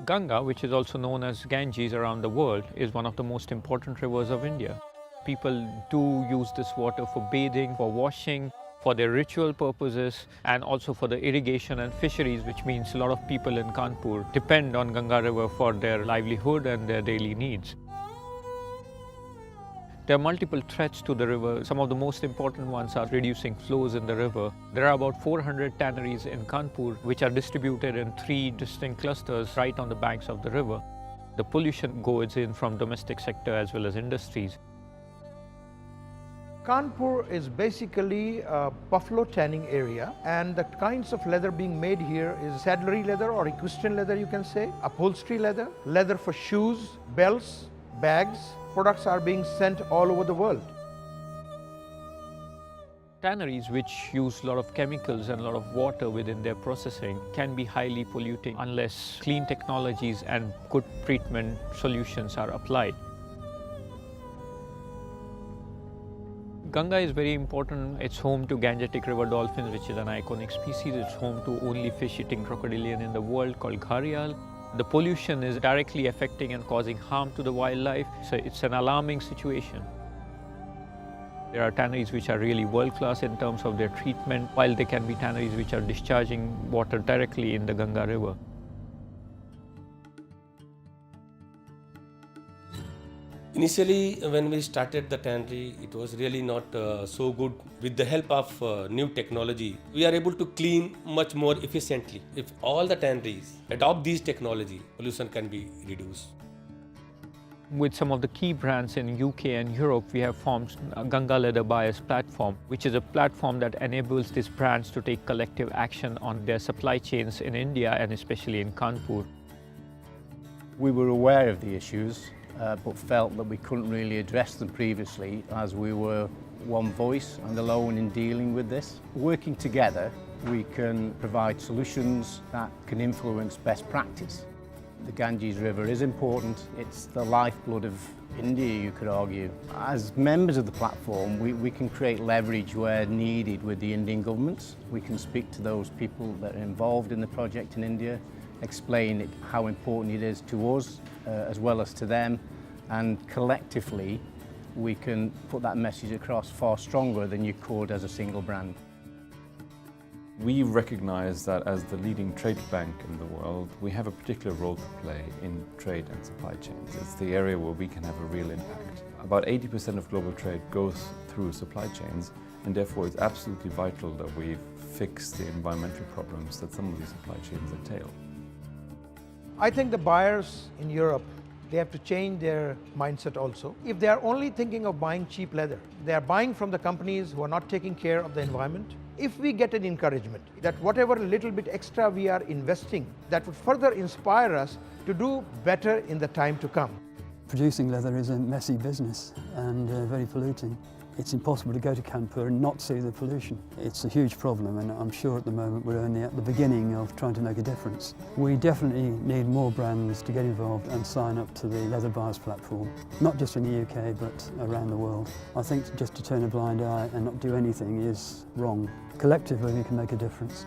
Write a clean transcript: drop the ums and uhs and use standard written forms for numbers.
Ganga, which is also known as Ganges around the world, is one of the most important rivers of India. People do use this water for bathing, for washing, for their ritual purposes, and also for the irrigation and fisheries, which means a lot of people in Kanpur depend on Ganga River for their livelihood and their daily needs. There are multiple threats to the river. Some of the most important ones are reducing flows in the river. There are about 400 tanneries in Kanpur, which are distributed in 3 distinct clusters right on the banks of the river. The pollution goes in from domestic sector as well as industries. Kanpur is basically a buffalo tanning area, and the kinds of leather being made here is saddlery leather or equestrian leather, you can say, upholstery leather, leather for shoes, belts, bags. Products are being sent all over the world. Tanneries, which use a lot of chemicals and a lot of water within their processing, can be highly polluting unless clean technologies and good treatment solutions are applied. Ganga is very important. It's home to Gangetic river dolphins, which is an iconic species. It's home to only fish-eating crocodilian in the world called gharial. The pollution is directly affecting and causing harm to the wildlife, so it's an alarming situation. There are tanneries which are really world-class in terms of their treatment, while there can be tanneries which are discharging water directly in the Ganga River. Initially, when we started the tannery, it was really not so good. With the help of new technology, we are able to clean much more efficiently. If all the tanneries adopt these technology, pollution can be reduced. With some of the key brands in UK and Europe, we have formed a Ganga Leather Buyers platform, which is a platform that enables these brands to take collective action on their supply chains in India and especially in Kanpur. We were aware of the issues, but felt that we couldn't really address them previously as we were one voice and alone in dealing with this. Working together, we can provide solutions that can influence best practice. The Ganges River is important. It's the lifeblood of India, you could argue. As members of the platform, we can create leverage where needed with the Indian governments. We can speak to those people that are involved in the project in India, explain how important it is to us as well as to them, and collectively we can put that message across far stronger than you could as a single brand. We recognise that as the leading trade bank in the world, we have a particular role to play in trade and supply chains. It's the area where we can have a real impact. About 80% of global trade goes through supply chains, and therefore it's absolutely vital that we fix the environmental problems that some of these supply chains entail. I think the buyers in Europe, they have to change their mindset also. If they are only thinking of buying cheap leather, they are buying from the companies who are not taking care of the environment. If we get an encouragement that whatever little bit extra we are investing, that would further inspire us to do better in the time to come. Producing leather is a messy business and very polluting. It's impossible to go to Kanpur and not see the pollution. It's a huge problem, and I'm sure at the moment we're only at the beginning of trying to make a difference. We definitely need more brands to get involved and sign up to the Leather Buyers platform, not just in the UK but around the world. I think just to turn a blind eye and not do anything is wrong. Collectively we can make a difference.